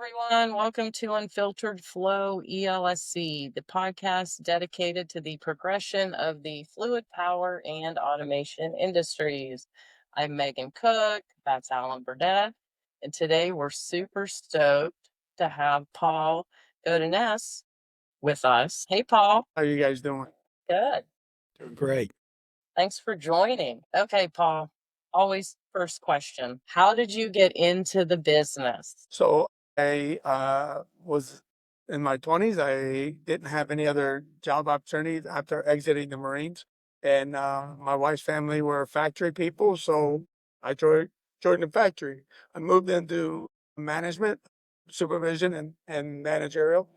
everyone. Welcome to Unfiltered Flow ELSC, the podcast dedicated to the progression of the fluid power and automation industries. I'm Megan Cook, that's Alan Burdett, and today we're super stoked to have Paul Godinès with us. Hey, Paul. How you guys doing? Good. Doing great. Thanks for joining. Okay, Paul. Always first question. How did you get into the business? So I was in my 20s. I didn't have any other job opportunities after exiting the Marines. And my wife's family were factory people. So I joined the factory. I moved into management, supervision, and managerial.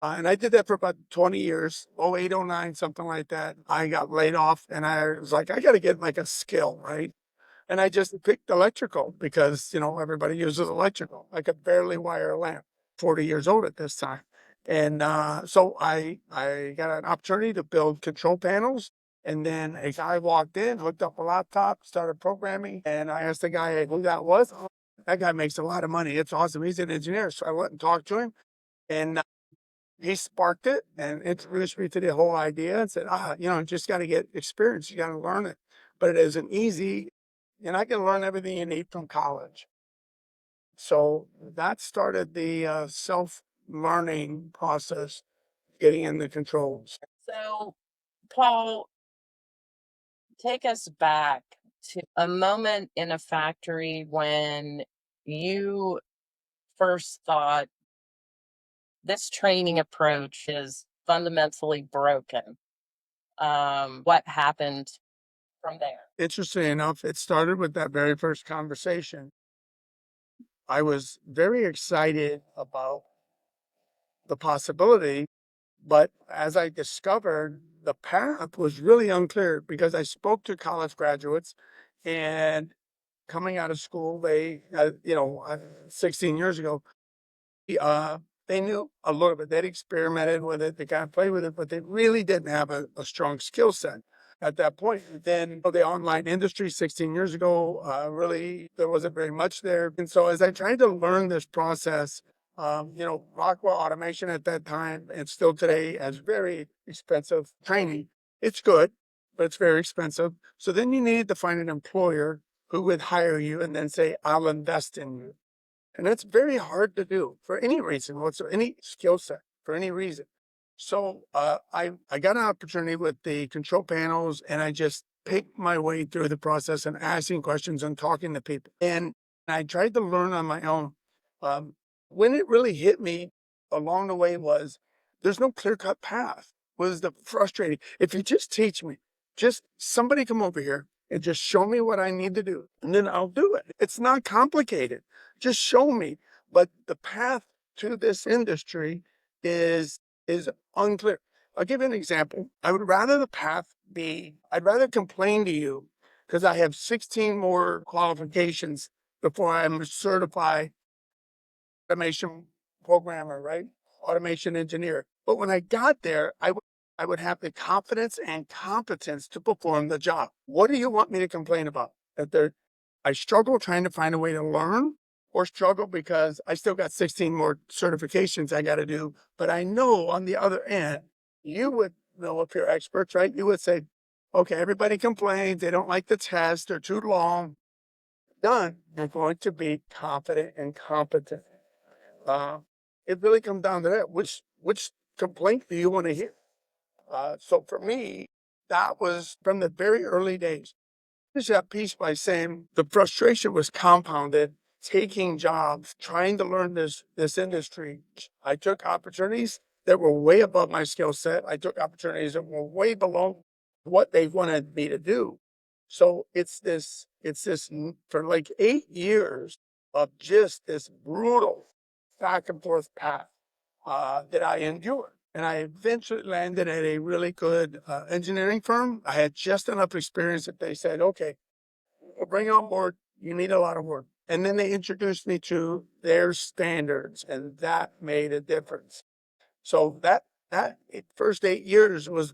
And I did that for about 20 years, oh 08, oh 09, something like that. I got laid off and I was like, I got to get like a skill, right? And I just picked electrical because, everybody uses electrical. I could barely wire a lamp, 40 years old at this time. And so I got an opportunity to build control panels. And then a guy walked in, hooked up a laptop, started programming. And I asked the guy who that was. "Oh, that guy makes a lot of money. It's awesome. He's an engineer." So I went and talked to him. And he sparked it and introduced me to the whole idea and said, just got to get experience. You got to learn it. But it isn't easy. You're not going to learn everything you need from college. So that started the self-learning process, getting in the controls. So, Paul, take us back to a moment in a factory when you first thought this training approach is fundamentally broken. What happened from there? Interesting enough, it started with that very first conversation. I was very excited about the possibility, but as I discovered, the path was really unclear because I spoke to college graduates and coming out of school, 16 years ago, uh, they knew a little bit. They'd experimented with it, they kind of played with it, but they really didn't have a strong skill set at that point. Then the online industry 16 years ago, really, there wasn't very much there. And so as I tried to learn this process, Rockwell Automation at that time and still today has very expensive training. It's good, but it's very expensive. So then you needed to find an employer who would hire you and then say, I'll invest in you. And that's very hard to do for any reason, any skill set, for any reason. So I got an opportunity with the control panels and I just picked my way through the process and asking questions and talking to people. And I tried to learn on my own. When it really hit me along the way was there's no clear-cut path. Was the frustrating. If you just teach me, just somebody come over here and just show me what I need to do, and then I'll do it. It's not complicated. Just show me. But the path to this industry is unclear. I'll give you an example. I would rather the path be, I'd rather complain to you because I have 16 more qualifications before I'm a certified automation programmer, right? Automation engineer. But when I got there, I would have the confidence and competence to perform the job. What do you want me to complain about? I struggle trying to find a way to learn, or struggle because I still got 16 more certifications I got to do. But I know on the other end, you would know if you're experts, right? You would say, okay, everybody complains. They don't like the test. They're too long. Done. You're going to be confident and competent. Uh, it really comes down to that. Which complaint do you want to hear? So for me, that was from the very early days. Finish that piece by saying the frustration was compounded, taking jobs, trying to learn this industry. I took opportunities that were way above my skill set. I took opportunities that were way below what they wanted me to do. So it's this for like 8 years of just this brutal back and forth path that I endured. And I eventually landed at a really good engineering firm. I had just enough experience that they said, okay, we'll bring you on board. You need a lot of work. And then they introduced me to their standards, and that made a difference. So that first 8 years was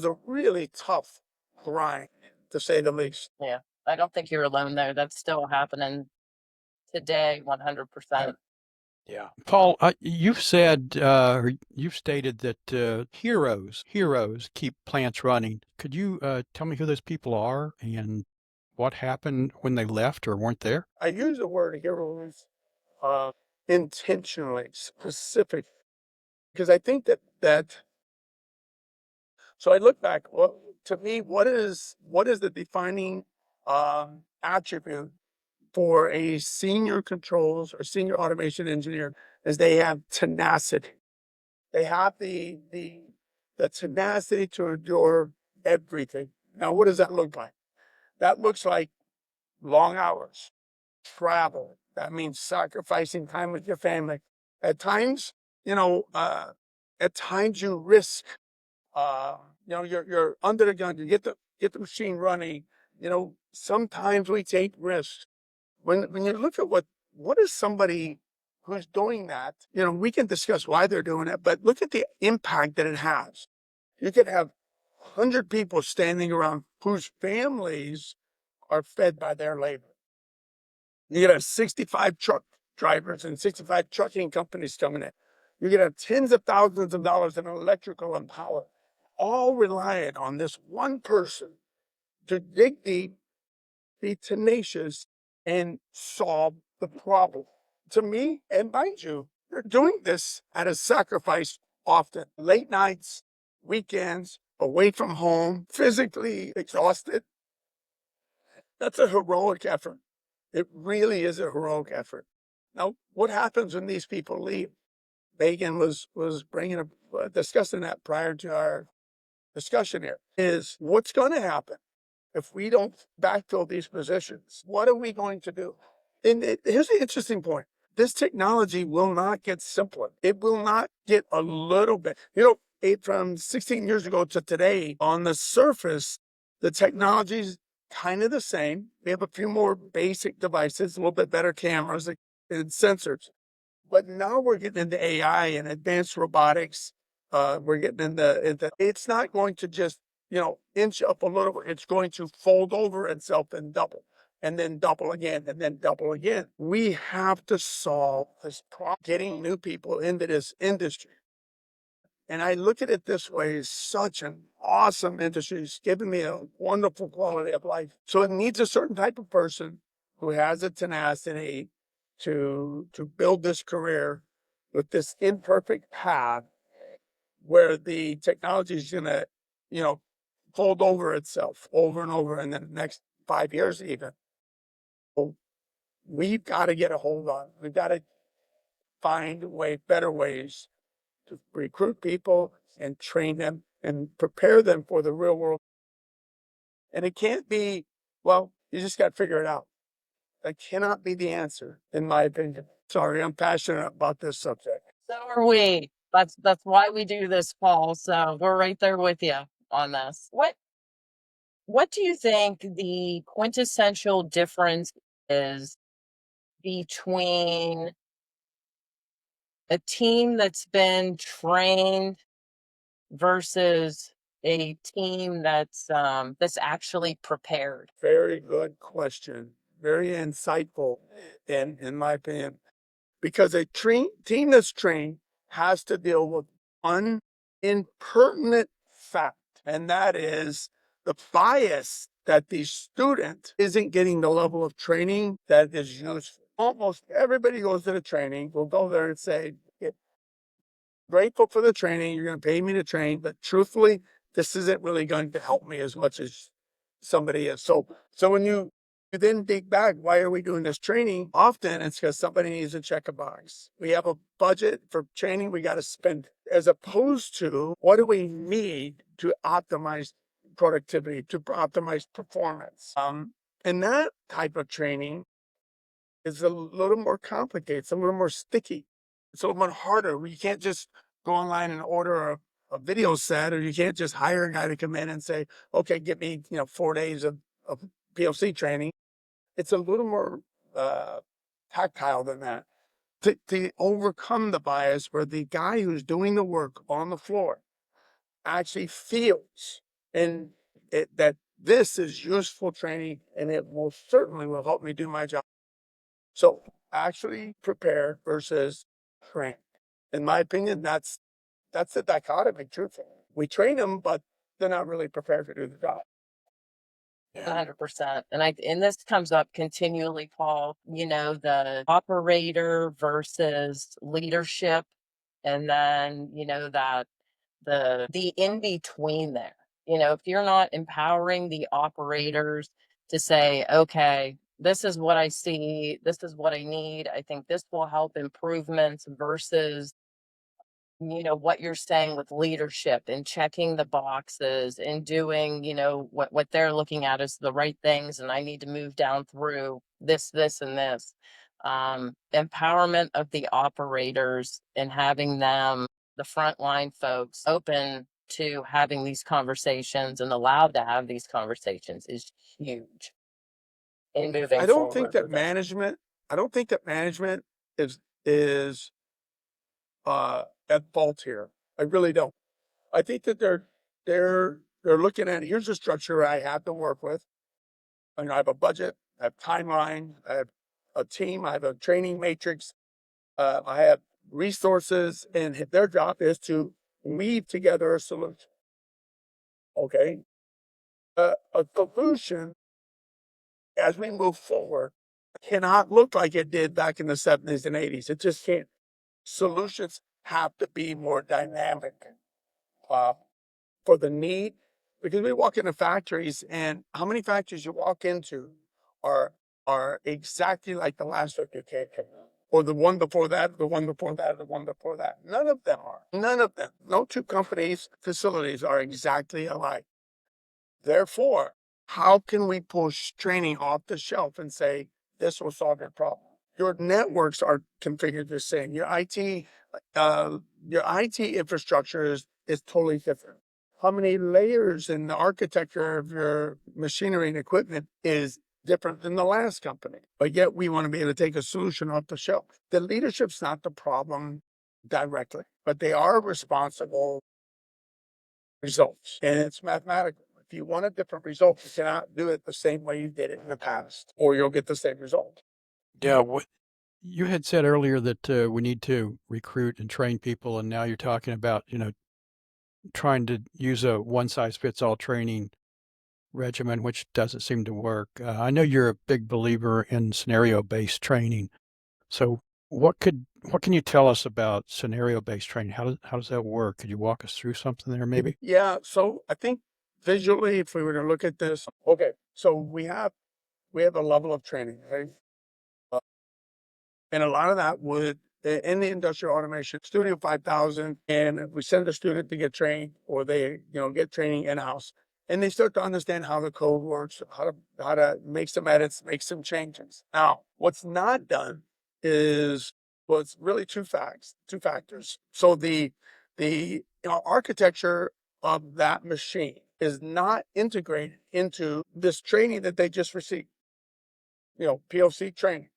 a really tough grind, to say the least. Yeah, I don't think you're alone there. That's still happening today, 100%. Yeah. Paul, you've said, or you've stated that heroes keep plants running. Could you tell me who those people are and what happened when they left or weren't there? I use the word heroes uh, intentionally, specific, because I think that. So I look back. Well, to me, what is the defining attribute for a senior controls or senior automation engineer? Is they have tenacity. They have the tenacity to endure everything. Now, what does that look like? That looks like long hours, travel. That means sacrificing time with your family. At times, you know, at times you risk. Uh, you're under the gun. You get the machine running. Sometimes we take risks. When you look at what is somebody who's doing that, we can discuss why they're doing it, but look at the impact that it has. You could have 100 people standing around whose families are fed by their labor. You could have 65 truck drivers and 65 trucking companies coming in. You could have tens of thousands of dollars in electrical and power, all reliant on this one person to dig deep, be tenacious, and solve the problem. To me, and mind you, they're doing this at a sacrifice often. Late nights, weekends, away from home, physically exhausted. That's a heroic effort. It really is a heroic effort. Now, what happens when these people leave? Megan was discussing that prior to our discussion here. Is what's going to happen if we don't backfill these positions? What are we going to do? And here's the interesting point. This technology will not get simpler. It will not get a little bit. From 16 years ago to today, on the surface, the technology's kind of the same. We have a few more basic devices, a little bit better cameras and sensors. But now we're getting into AI and advanced robotics. We're getting into it's not going to just, inch up a little. It's going to fold over itself and double, and then double again, and then double again. We have to solve this problem, getting new people into this industry. And I look at it this way: it's such an awesome industry. It's given me a wonderful quality of life. So it needs a certain type of person who has a tenacity to build this career with this imperfect path where the technology is going to, fold over itself over and over in the next 5 years even. So we've got to get a hold on. We've got to find better ways to recruit people and train them and prepare them for the real world. And it can't be, well, you just got to figure it out. That cannot be the answer, in my opinion. Sorry, I'm passionate about this subject. So are we. That's why we do this, Paul. So we're right there with you on this. What do you think the quintessential difference is between a team that's been trained versus a team that's actually prepared? Very good question. Very insightful, in my opinion, because a team that's trained has to deal with one impertinent fact, and that is the bias that the student isn't getting the level of training that is useful. Almost everybody goes to the training, will go there and say, "Yeah, grateful for the training. You're going to pay me to train, but truthfully, this isn't really going to help me as much as somebody is." So when you then dig back, why are we doing this training? Often it's because somebody needs to check a box. We have a budget for training. We got to spend it, as opposed to what do we need to optimize productivity, to optimize performance. And that type of training is a little more complicated. It's a little more sticky. It's a little more harder. You can't just go online and order a video set, or you can't just hire a guy to come in and say, okay, get me, 4 days of PLC training. It's a little more tactile than that. To overcome the bias where the guy who's doing the work on the floor actually feels that this is useful training and it will certainly will help me do my job. So actually prepare versus trained. In my opinion, that's the dichotomy, truthfully. We train them, but they're not really prepared to do the job. 100%. And this comes up continually, Paul, the operator versus leadership. And then, that the in between there, if you're not empowering the operators to say, okay, this is what I see, this is what I need, I think this will help improvements versus what you're saying with leadership and checking the boxes and doing what they're looking at is the right things, and I need to move down through this and this. Empowerment of the operators and having them, the frontline folks, open to having these conversations and allowed to have these conversations is huge in moving I don't think forward that with this. management is at fault here. I really don't. I think that they're looking at, here's a structure I have to work with. And I have a budget, I have timeline, I have a team, I have a training matrix, I have resources, and their job is to weave together a solution. Okay. A solution as we move forward cannot look like it did back in the 70s and 80s. It just can't. Solutions have to be more dynamic uh, for the need, because we walk into factories, and how many factories you walk into are exactly like the last one you came to, or the one before that, the one before that, the one before that. None of them are. None of them. No two companies' facilities are exactly alike. Therefore, how can we push training off the shelf and say, this will solve your problem? Your networks are configured the same. Your IT infrastructure is totally different. How many layers in the architecture of your machinery and equipment is different than the last company? But yet we want to be able to take a solution off the shelf. The leadership's not the problem directly, but they are responsible results. And it's mathematical. If you want a different result, you cannot do it the same way you did it in the past, or you'll get the same result. Yeah, what you had said earlier that we need to recruit and train people, and now you're talking about, trying to use a one size fits all training regimen, which doesn't seem to work. I know you're a big believer in scenario based training. So what can you tell us about scenario based training? How does that work? Could you walk us through something there maybe? Yeah. So I think visually, if we were to look at this, okay, so we have a level of training, right? Uh, and a lot of that would in the industrial automation Studio 5000, and we send a student to get trained, or they get training in house, and they start to understand how the code works, how to make some edits, make some changes. Now, what's not done is, well, it's really two factors. So the architecture of that machine is not integrated into this training that they just received. POC training.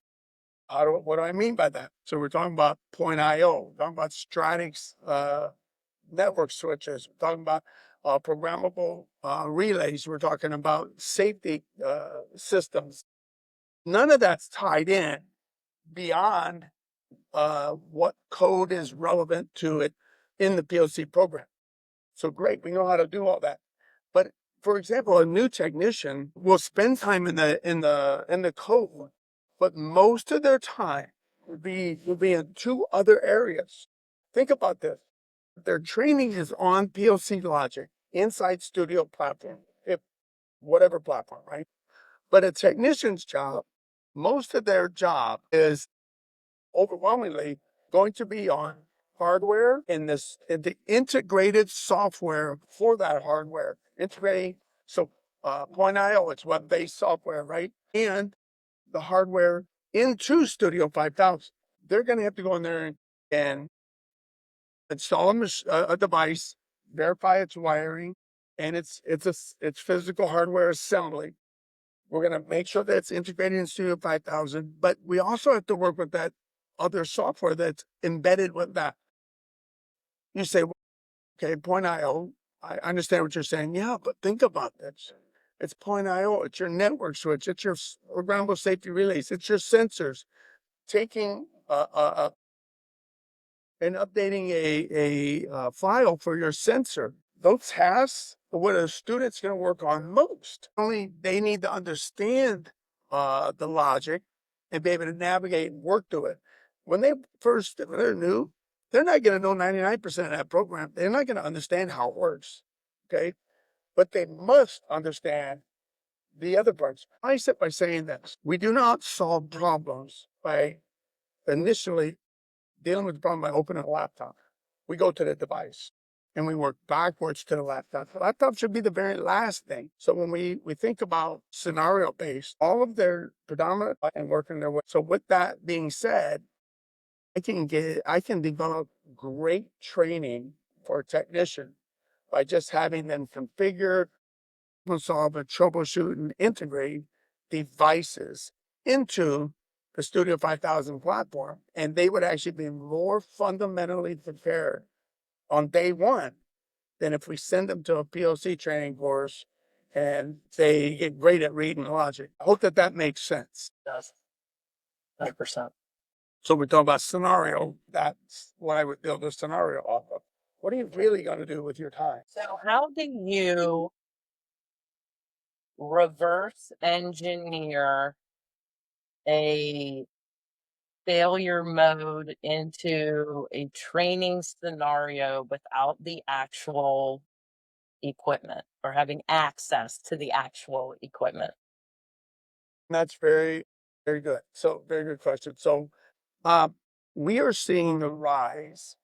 What do I mean by that? So we're talking about point IO, we're talking about Stratix network switches, we're talking about programmable relays, we're talking about safety systems. None of that's tied in beyond what code is relevant to it in the POC program. So great, we know how to do all that. But for example, a new technician will spend time in the code, but most of their time will be in two other areas. Think about this. Their training is on PLC logic inside Studio platform, if whatever platform, right? But a technician's job, most of their job is overwhelmingly going to be on hardware in the integrated software for that hardware. Integrating, so Point IO, it's web-based software, right? And the hardware into Studio 5000. They're going to have to go in there and install a device, verify its wiring, and its physical hardware assembly. We're going to make sure that it's integrated in Studio 5000, but we also have to work with that other software that's embedded with that. You say, well, okay, Point IO, I understand what you're saying. Yeah, but think about this. It's Point IO, it's your network switch, it's your programmable safety relays, it's your sensors. Taking and updating a file for your sensor. Those tasks are what a student's going to work on most. Only they need to understand the logic and be able to navigate and work through it. When they're new, they're not going to know 99% of that program. They're not going to understand how it works. Okay. But they must understand the other parts. I sit by saying this. We do not solve problems by initially dealing with the problem by opening a laptop. We go to the device and we work backwards to the laptop. The laptop should be the very last thing. So when we think about scenario based, all of their predominant and working their way. So with that being said, I can develop great training for a technician by just having them configure, solve, and troubleshoot and integrate devices into the Studio 5000 platform. And they would actually be more fundamentally prepared on day one than if we send them to a PLC training course and they get great at reading logic. I hope that that makes sense. It does. 100%. So we're talking about scenario. That's what I would build a scenario off of. What are you really going to do with your time? So how do you reverse engineer a failure mode into a training scenario without the actual equipment or having access to the actual equipment? That's very, very good. So very good question. So uh, we are seeing the rise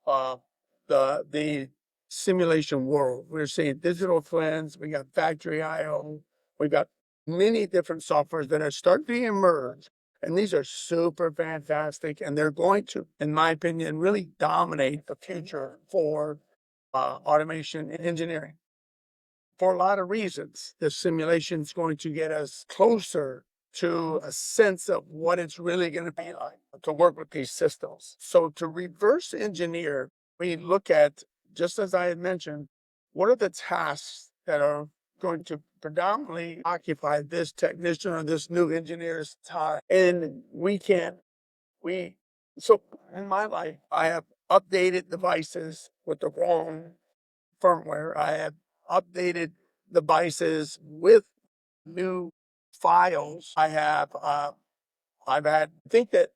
of the simulation world. We're seeing digital twins. We got factory IO. We got many different softwares that are starting to emerge. And these are super fantastic. And they're going to, in my opinion, really dominate the future for automation and engineering. For a lot of reasons, the simulation is going to get us closer to a sense of what it's really going to be like to work with these systems. So to reverse engineer, we look at, just as I had mentioned, what are the tasks that are going to predominantly occupy this technician or this new engineer's time. And so in my life, I have updated devices with the wrong firmware. I have updated devices with new files. I think that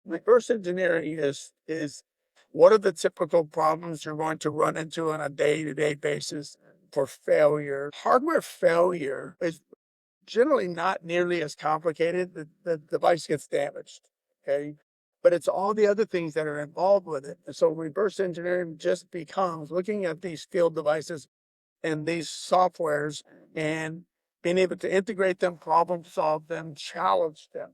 reverse engineering is what are the typical problems you're going to run into on a day-to-day basis for failure. Hardware failure is generally not nearly as complicated. The device gets damaged. Okay. But it's all the other things that are involved with it. And so reverse engineering just becomes looking at these field devices and these softwares and being able to integrate them, problem solve them, challenge them.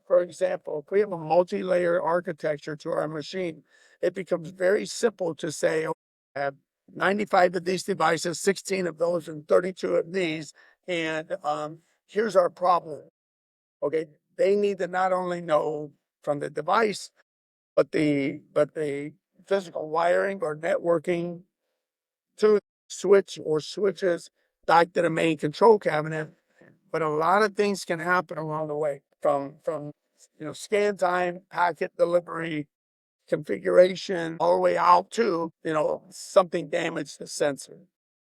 For example, if we have a multi-layer architecture to our machine, it becomes very simple to say, oh, I have 95 of these devices, 16 of those, and 32 of these, and here's our problem. Okay, they need to not only know from the device, but the physical wiring or networking to switch or switches back to the main control cabinet. But a lot of things can happen along the way from scan time, packet delivery, configuration, all the way out to, something damaged the sensor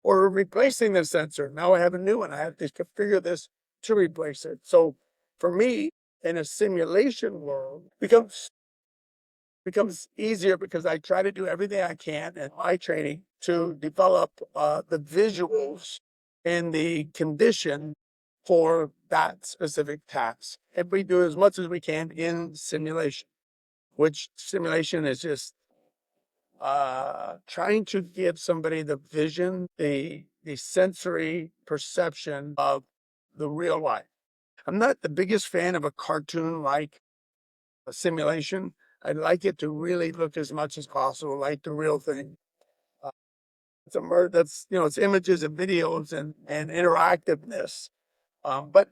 or replacing the sensor. Now I have a new one. I have to configure this to replace it. So for me, in a simulation world, becomes easier because I try to do everything I can in my training to develop the visuals and the condition for that specific task. And we do as much as we can in simulation, which simulation is just trying to give somebody the vision, the sensory perception of the real life. I'm not the biggest fan of a cartoon like a simulation. I'd like it to really look as much as possible like the real thing. Uh, it's images and videos and interactiveness. But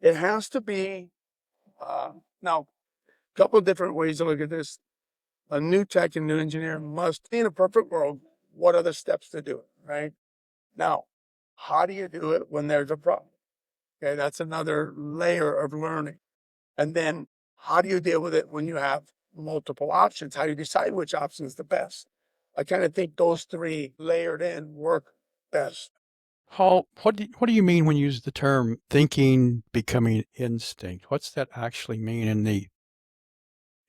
it has to be, now, a couple of different ways to look at this. A new tech and new engineer must, in a perfect world, what are the steps to do it, right? Now, how do you do it when there's a problem? Okay, that's another layer of learning. And then how do you deal with it when you have multiple options. How do you decide which option is the best? I kind of think those three layered in work best. Paul, what do you mean when you use the term thinking becoming instinct? What's that actually mean in the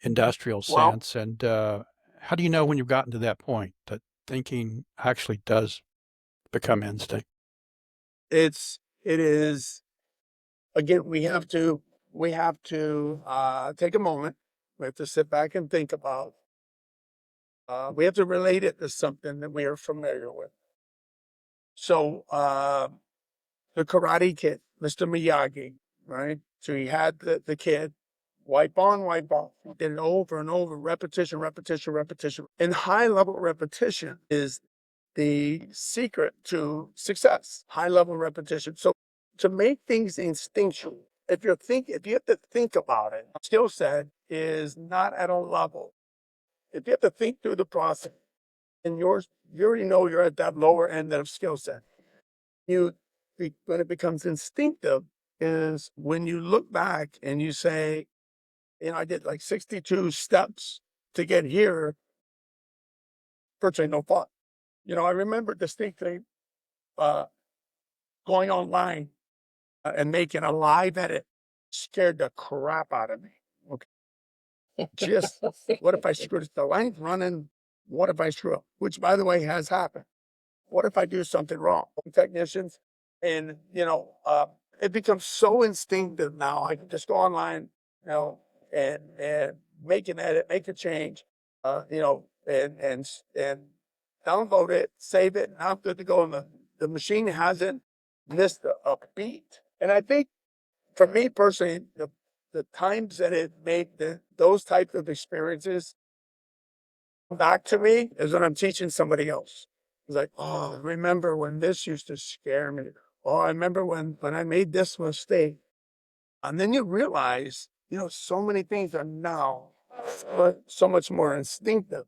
industrial Well, sense? And how do you know when you've gotten to that point that thinking actually does become instinct? it is, again, we have to take a moment. We have to sit back and think about, we have to relate it to something that we are familiar with. So, the Karate Kid, Mr. Miyagi, right? So he had the kid wipe on, wipe off. He did it over and over, repetition, repetition, repetition. And high level repetition is the secret to success. High level repetition. So to make things instinctual, if you have to think about it, skill set is not at a level. If you have to think through the process, and you already know you're at that lower end of skill set. When it becomes instinctive is when you look back and you say, I did like 62 steps to get here, virtually no thought. I remember distinctly uh, going online and making a live edit scared the crap out of me. Okay. Just what if I screw this? The line's running. What if I screw up? Which, by the way, has happened. What if I do something wrong? Technicians, and it becomes so instinctive now. I can just go online, and make an edit, make a change, and download it, save it, and I'm good to go. And the machine hasn't missed a beat. And I think for me personally, the times that it made those types of experiences back to me is when I'm teaching somebody else. It's like, oh, remember when this used to scare me? Oh, I remember when I made this mistake. And then you realize, so many things are now so much more instinctive.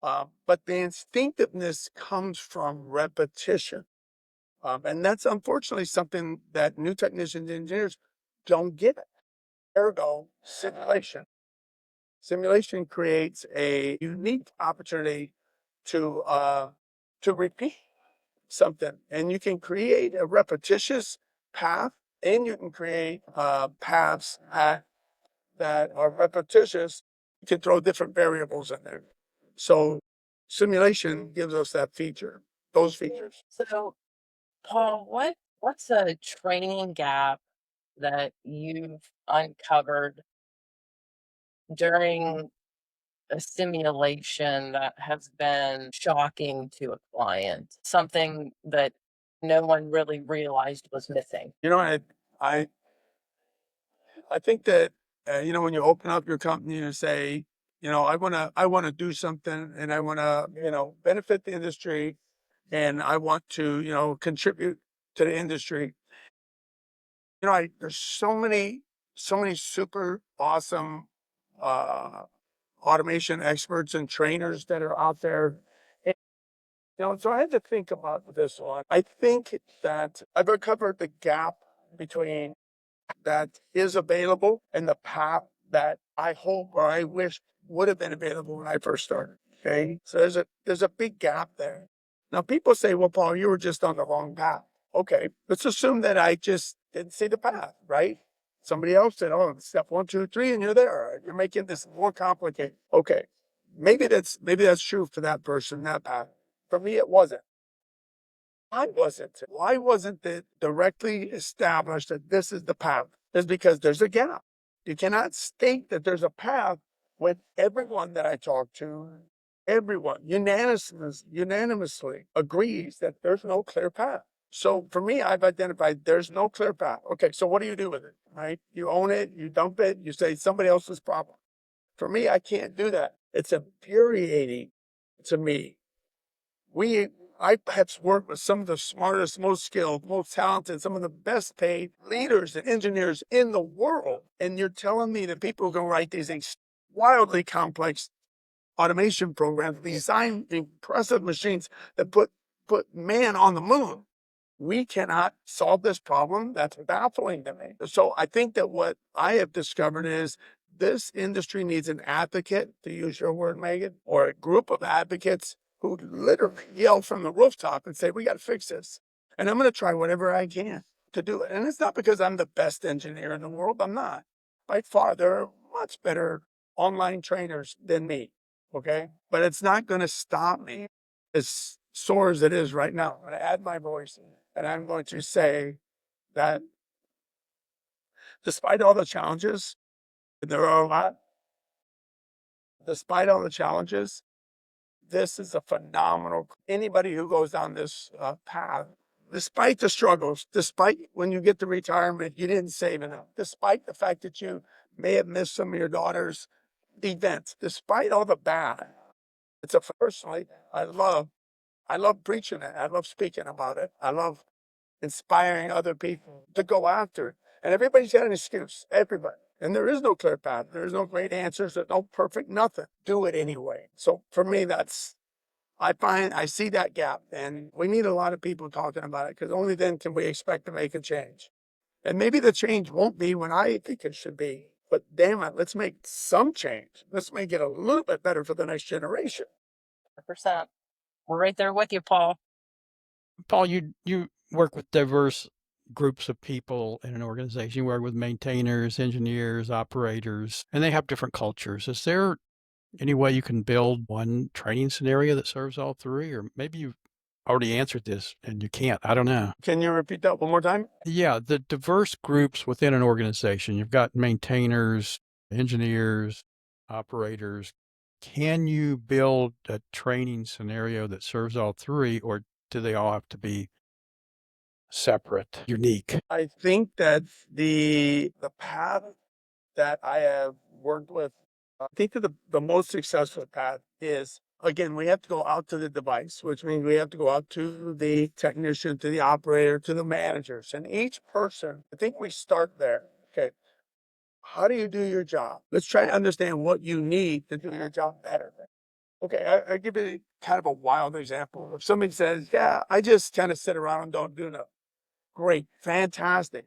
But the instinctiveness comes from repetition. And that's unfortunately something that new technicians and engineers don't get. Ergo, simulation. Simulation creates a unique opportunity to repeat something, and you can create a repetitious path, and you can create paths that are repetitious. You can throw different variables in there. So simulation gives us those features. So, Paul, what's a training gap that you've uncovered during a simulation that has been shocking to a client? Something that no one really realized was missing. I I think that when you open up your company and say, I want to do something, and I want to benefit the industry, and I want to contribute to the industry. There's so many super awesome uh, automation experts and trainers that are out there. And, so I had to think about this one. I think that I've uncovered the gap between that is available and the path that I hope or I wish would have been available when I first started. Okay. So there's a big gap there. Now people say, well, Paul, you were just on the wrong path. Okay. Let's assume that I just didn't see the path, right? Somebody else said, oh, step 1, 2, 3, and you're there. You're making this more complicated. Okay. Maybe that's true for that person, that path. For me, it wasn't. Why wasn't it directly established that this is the path? Is because there's a gap. You cannot state that there's a path when everyone that I talk to, everyone unanimously agrees that there's no clear path. So for me, I've identified there's no clear path. Okay, so what do you do with it, right? You own it, you dump it, you say somebody else's problem. For me, I can't do that. It's infuriating to me. I have worked with some of the smartest, most skilled, most talented, some of the best paid leaders and engineers in the world. And you're telling me that people can write these wildly complex automation programs, design impressive machines that put man on the moon. We cannot solve this problem. That's baffling to me. So I think that what I have discovered is This industry needs an advocate, to use your word, Megan, or a group of advocates who literally yell from the rooftop and say, we got to fix this. And I'm going to try whatever I can to do it. And it's not because I'm the best engineer in the world. I'm not. By far, there are much better online trainers than me. Okay. But it's not going to stop me as sore as it is right now. I'm going to add my voice and I'm going to say that despite all the challenges, and there are a lot, despite all the challenges, this is a phenomenal. Anybody who goes down this path, despite the struggles, despite when you get to retirement, you didn't save enough, despite the fact that you may have missed some of your daughter's events, despite all the bad, it's a personally, I love preaching it. I love speaking about it. I love inspiring other people to go after it. And everybody's got an excuse, everybody. And there is no clear path. There's no great answers. There's no perfect nothing. Do it anyway. So for me, I see that gap. And we need a lot of people talking about it because only then can we expect to make a change. And maybe the change won't be when I think it should be. But damn it, let's make some change. Let's make it a little bit better for the next generation. 100%. We're right there with you, Paul. Paul, you work with diverse groups of people in an organization. You work with maintainers, engineers, operators, and they have different cultures. Is there any way you can build one training scenario that serves all three? Or maybe you've already answered this and you can't. I don't know. Can you repeat that one more time? Yeah, the diverse groups within an organization. You've got maintainers, engineers, operators. Can you build a training scenario that serves all three, or do they all have to be separate, unique? I think that the path that I have worked with, I think that the most successful path is, again, we have to go out to the device, which means we have to go out to the technician, to the operator, to the managers. And each person, I think we start there. Okay. How do you do your job? Let's try to understand what you need to do your job better. Okay, I give you kind of a wild example. If somebody says, yeah, I just kind of sit around and don't do nothing. Great, fantastic.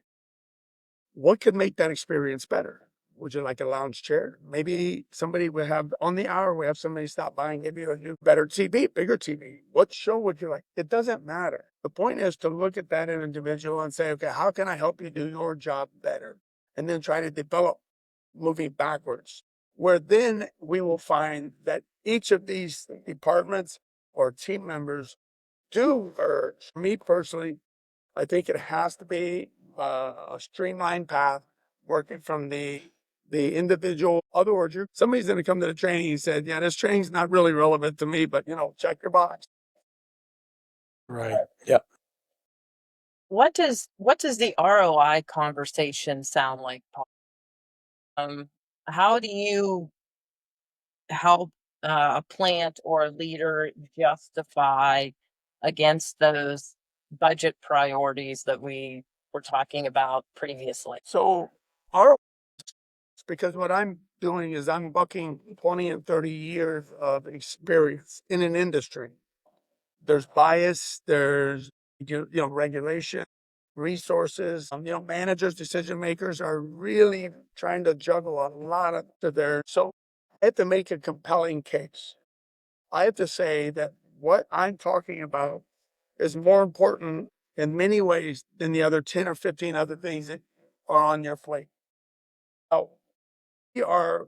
What could make that experience better? Would you like a lounge chair? Maybe somebody would have on the hour, we have somebody stop by and give you a new, better TV, bigger TV. What show would you like? It doesn't matter. The point is to look at that individual and say, okay, how can I help you do your job better? And then try to develop moving backwards, where then we will find that each of these departments or team members do merge. For me personally, I think it has to be a streamlined path working from the individual. Other words, somebody's going to come to the training and said, yeah, this training's not really relevant to me, but check your box. Right. Yeah. What does the ROI conversation sound like, Paul? How do you help a plant or a leader justify against those budget priorities that we were talking about previously? So our, because what I'm doing is I'm bucking 20 and 30 years of experience in an industry. There's bias, there's regulation, resources. Managers, decision makers are really trying to juggle a lot of their. So I have to make a compelling case. I have to say that what I'm talking about is more important in many ways than the other 10 or 15 other things that are on your plate. Now,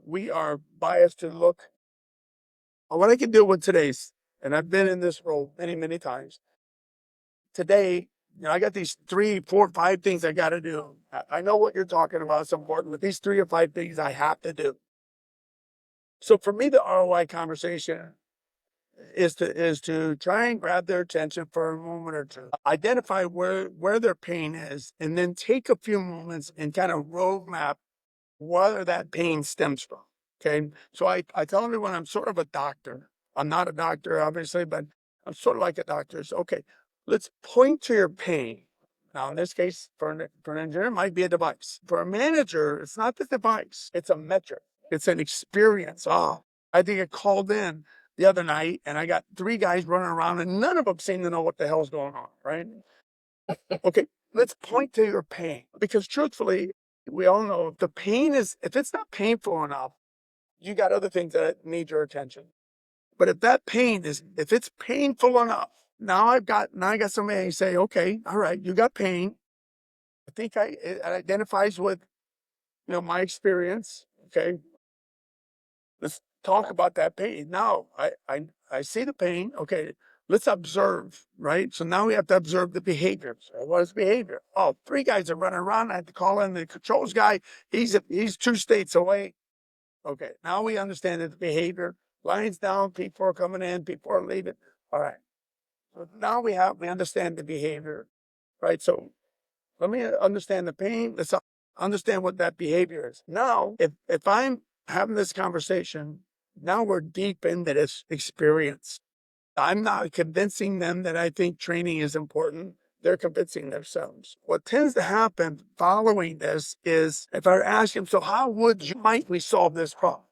we are biased to look. What I can do with today's, and I've been in this role many, many times. Today, I got these 3, 4, 5 things I got to do. I know what you're talking about is important, but these 3 or 5 things I have to do. So for me, the ROI conversation is to try and grab their attention for a moment or two, identify where their pain is, and then take a few moments and kind of roadmap where that pain stems from. Okay. So I tell everyone I'm sort of a doctor. I'm not a doctor, obviously, but I'm sort of like a doctor. So, okay, let's point to your pain. Now, in this case, for an engineer, it might be a device. For a manager, it's not the device, it's a metric, it's an experience. I think I called in the other night and I got 3 guys running around and none of them seem to know what the hell's going on, right? Okay, let's point to your pain because truthfully, We all know if if it's not painful enough, you got other things that need your attention. But if it's painful enough, now I got somebody say, okay, all right, you got pain. I think it identifies with, my experience. Okay. Let's talk about that pain. Now I see the pain. Okay. Let's observe, right? So now we have to observe the behaviors. What is behavior? Oh, three guys are running around. I had to call in the controls guy. He's 2 states away. Okay. Now we understand that the behavior, lines down, people are coming in, people are leaving. All right. So now we understand the behavior, right? So let me understand the pain. Let's understand what that behavior is. Now, if I'm having this conversation, now we're deep into this experience. I'm not convincing them that I think training is important. They're convincing themselves. What tends to happen following this is if I ask them, so might we solve this problem?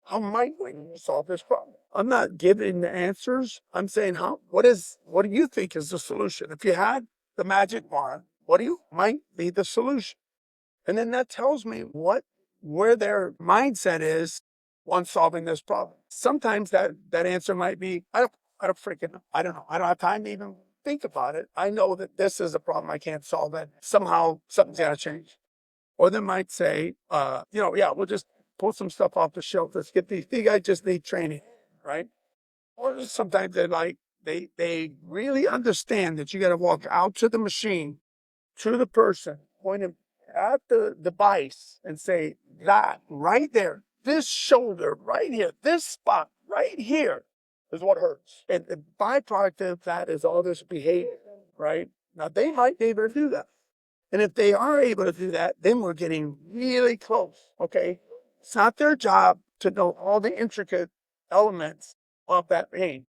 How might we solve this problem? I'm not giving the answers. I'm saying, what do you think is the solution? If you had the magic wand, might be the solution? And then that tells me where their mindset is on solving this problem. Sometimes that answer might be, I don't freaking know. I don't know. I don't have time to even think about it. I know that this is a problem. I can't solve it. Somehow something's got to change. Or they might say, yeah, we'll just pull some stuff off the shelf. Let's get these guys just need training, right? Or sometimes they really understand that you got to walk out to the machine, to the person, point him at the device and say, that right there, this shoulder right here, this spot right here is what hurts. And the byproduct of that is all this behavior, right? Now they might be able to do that. And if they are able to do that, then we're getting really close, okay? It's not their job to know all the intricate elements of that pain.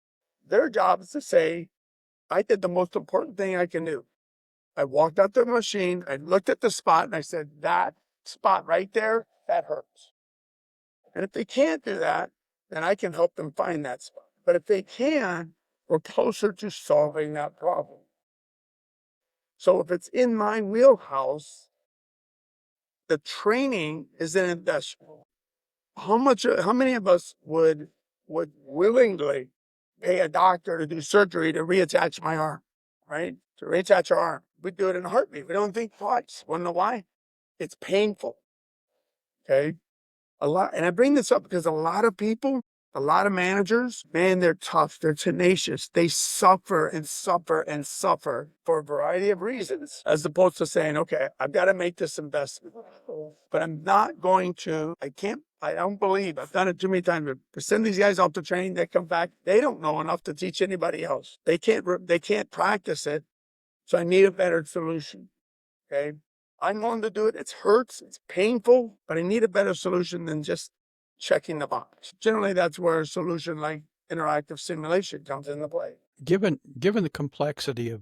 Their job is to say, I did the most important thing I can do. I walked out to the machine, I looked at the spot, and I said, that spot right there, that hurts. And if they can't do that, then I can help them find that spot. But if they can, we're closer to solving that problem. So if it's in my wheelhouse, the training is an investment. How many of us would willingly pay a doctor to do surgery to reattach my arm, right? To reattach our arm. We do it in a heartbeat. We don't think twice. Want to know why? It's painful. Okay. And I bring this up because a lot of people, a lot of managers, man, they're tough. They're tenacious. They suffer and suffer and suffer for a variety of reasons, as opposed to saying, okay, I've got to make this investment, but I'm not going to, I don't believe, I've done it too many times. To send these guys off to train, they come back, they don't know enough to teach anybody else. They can't practice it. So I need a better solution. Okay. I'm going to do it. It hurts. It's painful, but I need a better solution than just checking the box. Generally, that's where a solution like interactive simulation comes into play. Given the complexity of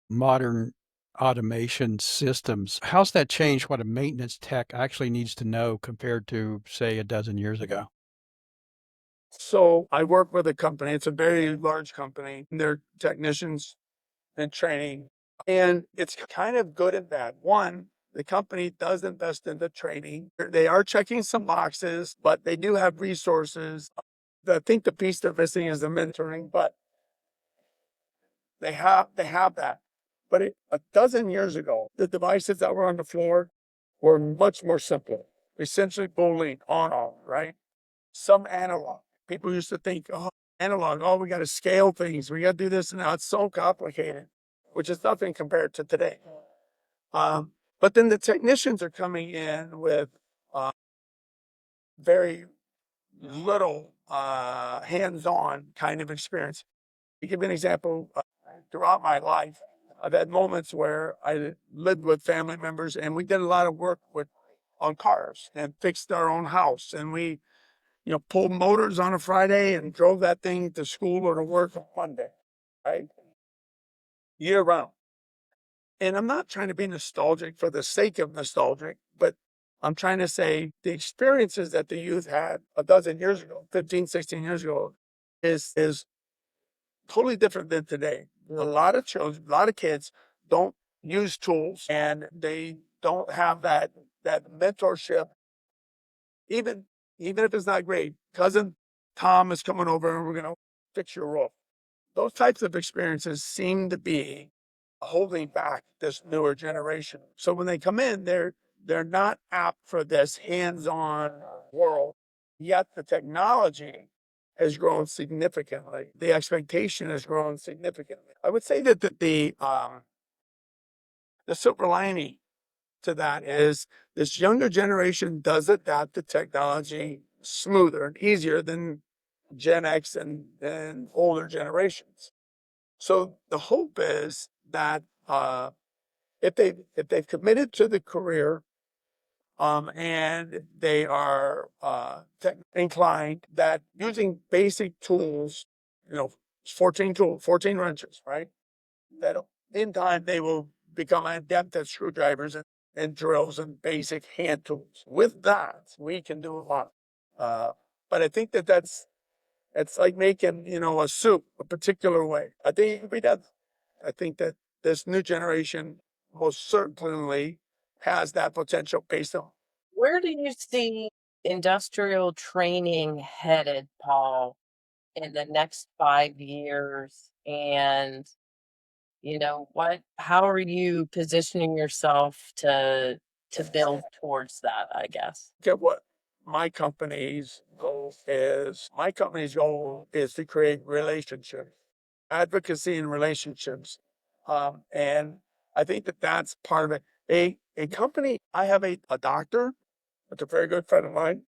modern automation systems, how's that changed what a maintenance tech actually needs to know compared to, say, a dozen years ago? So I work with a company. It's a very large company. They're technicians and training. And it's kind of good at that. One, the company does invest in the training. They are checking some boxes, but they do have resources. I think the piece they're missing is the mentoring, but they have that. But a dozen years ago, the devices that were on the floor were much more simple. Essentially boolean, on, off, right? Some analog. People used to think, oh, analog, oh, we got to scale things. We got to do this. And now it's so complicated, which is nothing compared to today. But then the technicians are coming in with very little hands-on kind of experience. To give you an example, throughout my life, I've had moments where I lived with family members and we did a lot of work on cars and fixed our own house. And we, pulled motors on a Friday and drove that thing to school or to work on Monday, right? Year round. And I'm not trying to be nostalgic for the sake of nostalgic, but I'm trying to say the experiences that the youth had a dozen years ago, 15, 16 years ago, is totally different than today. A lot of children, a lot of kids don't use tools and they don't have that that mentorship, even if it's not great, cousin Tom is coming over and we're going to fix your roof. Those types of experiences seem to be holding back this newer generation. So when they come in, they're not apt for this hands-on world. Yet the technology has grown significantly. The expectation has grown significantly. I would say that the silver lining to that is this younger generation does adapt to technology smoother and easier than Gen X and older generations. So the hope is that if they've committed to the career, and they are tech inclined, that using basic tools, 14 wrenches, right? That in time they will become adept at screwdrivers and drills and basic hand tools. With that, we can do a lot. But I think it's like making, a soup a particular way. I think it can be done. I think that this new generation most certainly has that potential based on. Where do you see industrial training headed, Paul, in the next 5 years? And how are you positioning yourself to build towards that, I guess? Get what my company's goal is. My company's goal is to create relationships, advocacy and relationships. And I think that that's part of it. A company, I have a doctor, that's a very good friend of mine.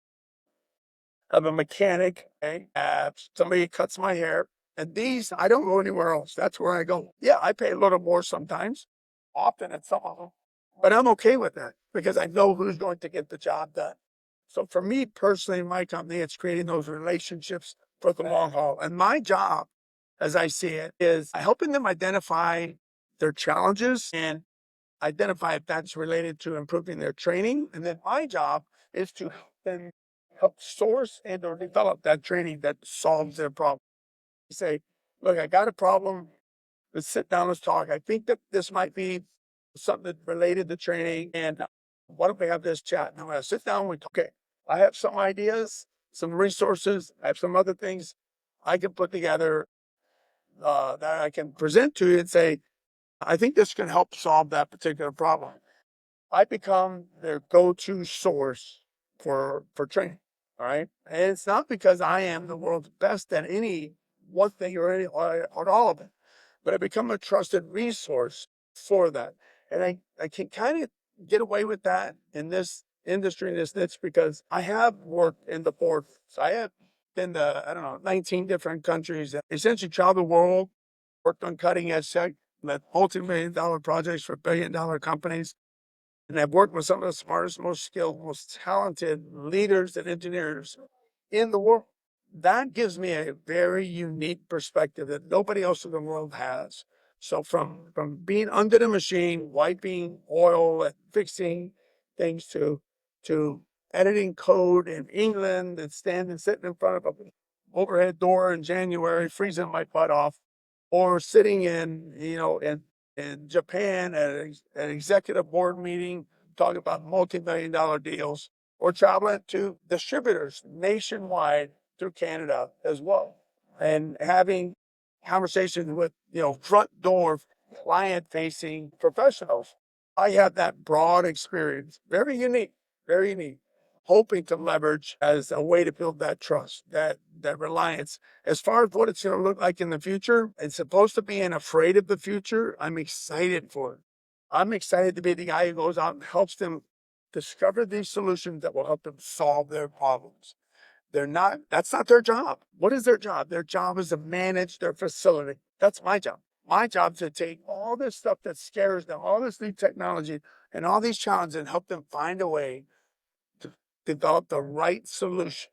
I have a mechanic, okay? Somebody cuts my hair. And these, I don't go anywhere else. That's where I go. Yeah, I pay a little more sometimes, often at some of them. But I'm okay with that because I know who's going to get the job done. So for me personally, in my company, it's creating those relationships for the long haul. And my job, as I see it, is helping them identify their challenges and identify if that's related to improving their training. And then my job is to help source and or develop that training that solves their problem. You say, look, I got a problem. Let's sit down, let's talk. I think that this might be something related to training. And why don't we have this chat? And I'm going to sit down and we talk. Okay, I have some ideas, some resources. I have some other things I can put together that I can present to you and say, I think this can help solve that particular problem. I become their go-to source for training. All right. And it's not because I am the world's best at any one thing or all of it, but I become a trusted resource for that. And I can kind of get away with that in this industry, in this niche, because I have worked in the port. So I have been to, I don't know, 19 different countries, essentially traveled the world, worked on cutting edge tech, led multi-million-dollar projects for billion-dollar companies. And I've worked with some of the smartest, most skilled, most talented leaders and engineers in the world. That gives me a very unique perspective that nobody else in the world has. So from being under the machine, wiping oil and fixing things to editing code in England and sitting in front of an overhead door in January, freezing my butt off, or sitting in Japan at an executive board meeting talking about multi-million-dollar deals, or traveling to distributors nationwide through Canada as well, and having conversations with front door client facing professionals. I have that broad experience, very unique, hoping to leverage as a way to build that trust, that reliance. As far as what it's going to look like in the future, it's supposed to be an afraid of the future. I'm excited for it. I'm excited to be the guy who goes out and helps them discover these solutions that will help them solve their problems. That's not their job. What is their job? Their job is to manage their facility. That's my job. My job is to take all this stuff that scares them, all this new technology and all these challenges and help them find a way to develop the right solution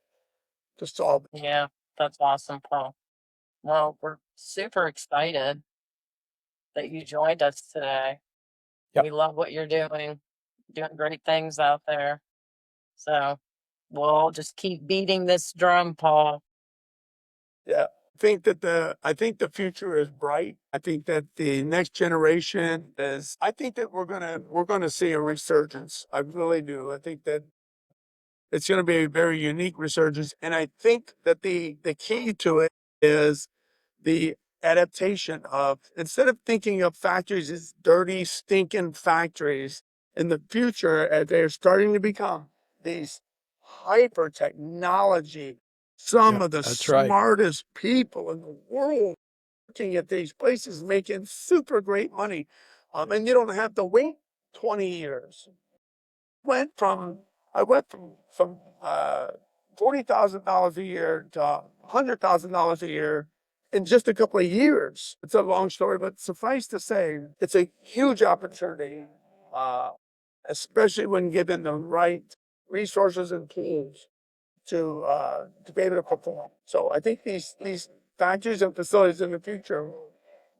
to solve it. Yeah, that's awesome, Paul. Well, we're super excited that you joined us today. Yep. We love what you're doing great things out there. So we'll just keep beating this drum, Paul. Yeah. think the future is bright. I think that the next generation is. I think that we're gonna see a resurgence. I really do. I think that it's going to be a very unique resurgence, and I think that the key to it is the adaptation of, instead of thinking of factories as dirty, stinking factories, in the future, as they're starting to become these hyper technology, some Yeah, of the that's right. smartest people in the world working at these places making super great money. And you don't have to wait 20 years. I went from $40,000 a year to $100,000 a year in just a couple of years. It's a long story, but suffice to say, it's a huge opportunity, uh, especially when given the right resources and tools to be able to perform. So I think these factories and facilities in the future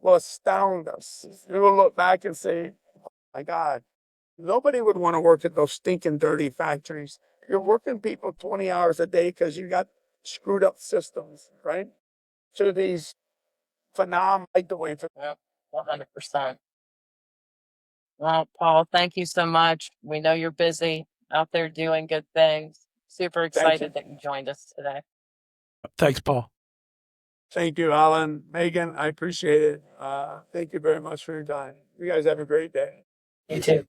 will astound us. We will look back and say, my God, nobody would want to work at those stinking dirty factories. You're working people 20 hours a day because you got screwed up systems, right? So these phenomenal, like the way for Yep, 100%. Well, Paul, thank you so much. We know you're busy out there doing good things. Super thank you. excited that you joined us today. Thanks, Paul. Thank you, Alan. Megan, I appreciate it. Thank you very much for your time. You guys have a great day. You too.